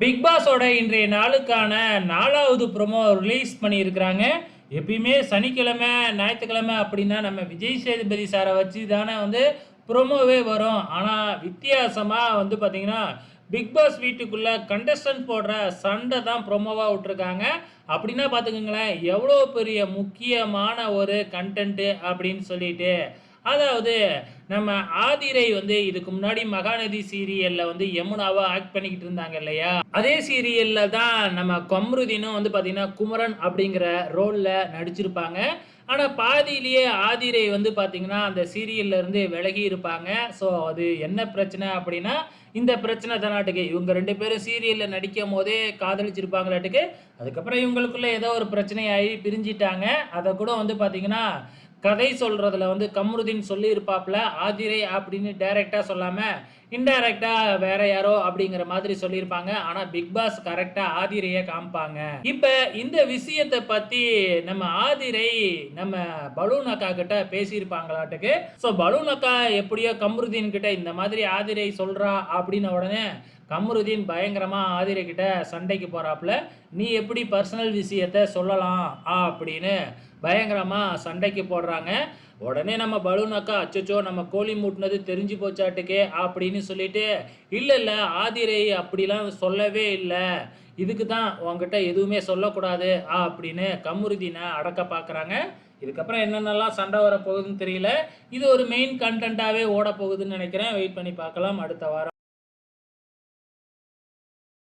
Big பாஸோட இன்றைய நாளுக்கான 4வது ப்ரோமோ ரிலீஸ் பண்ணியிருக்கிறாங்க. எப்பயுமே சனிக்கிழமை, ஞாயித்துக்கிழமை அப்படின்னா நம்ம விஜய் சேதுபதி சார வச்சு தானே ப்ரோமோவே வரும். ஆனா வித்தியாசமா பார்த்தீங்கன்னா, பிக் பாஸ் வீட்டுக்குள்ள கண்டஸ்டன்ட் போடுற சண்டை தான் ப்ரோமோவா விட்டுருக்காங்க. அப்படின்னா பார்த்துக்கங்களேன், எவ்வளோ பெரிய முக்கியமான ஒரு கன்டென்ட் அப்படின்னு சொல்லிட்டு. அதாவது நம்ம ஆதிரை இதுக்கு முன்னாடி மகாநதி சீரியல்ல யமுனாவா ஆக்ட் பண்ணிக்கிட்டு இருந்தாங்க இல்லையா? அதே சீரியல்ல தான் நம்ம கம்ருதீனும் பார்த்தீங்கன்னா, குமரன் அப்படிங்கிற ரோல்ல நடிச்சிருப்பாங்க. ஆனா பாதியிலேயே ஆதிரை பார்த்தீங்கன்னா, அந்த சீரியல்ல இருந்து விலகி இருப்பாங்க. ஸோ அது என்ன பிரச்சனை அப்படின்னா, இந்த பிரச்சனை தானாட்டுக்கு. இவங்க 2 பேரும் சீரியல்ல நடிக்கும்போதே காதலிச்சிருப்பாங்களாட்டுக்கு. அதுக்கப்புறம் இவங்களுக்குள்ள ஏதோ ஒரு பிரச்சனையாகி பிரிஞ்சிட்டாங்க. அத கூட பார்த்தீங்கன்னா, கதை சொல்றதுல கம்ருதீன் சொல்லியிருப்பாப்ல. ஆதிரை அப்படின்னு டைரக்ட்டா சொல்லாம, இன்டைரக்ட்டா வேற யாரோ அப்படிங்கிற மாதிரி சொல்லியிருப்பாங்க. ஆனா பிக் பாஸ் கரெக்ட்டா ஆதிரைய காமிப்பாங்க. இப்ப இந்த விஷயத்த பத்தி நம்ம ஆதிரை நம்ம பலூன் அக்கா கிட்ட பேசியிருப்பாங்களாட்டுக்கு. ஸோ பலூன் அக்கா எப்படியோ கம்ருதீன் கிட்ட இந்த மாதிரி ஆதிரை சொல்றா அப்படின்ன உடனே கம்ருதீன் பயங்கரமா ஆதிரை கிட்ட சண்டைக்கு போறாப்ல. நீ எப்படி பர்சனல் விஷயத்த சொல்லலாம் அப்படின்னு பயங்கரமா சண்டைக்கு போடுறாங்க. உடனே நம்ம பலூன் அக்கா, அச்சச்சோ! நம்ம கோழி மூட்டுனது தெரிஞ்சு போச்சாட்டுக்கே அப்படின்னு சொல்லிட்டு, இல்ல இல்ல ஆதிரை அப்படிலாம் சொல்லவே இல்ல. இதுக்கு தான் உன்கிட்ட எதுவுமே சொல்லக்கூடாது அப்படின்னு கம்ருதீன அடக்க பார்க்குறாங்க. இதுக்கப்புறம் என்னென்னலாம் சண்டை வரப்போகுதுன்னு தெரியல. இது ஒரு மெயின் கன்டென்ட்டாவே ஓடப்போகுதுன்னு நினைக்கிறேன். வெயிட் பண்ணி பார்க்கலாம் அடுத்த வாரம்.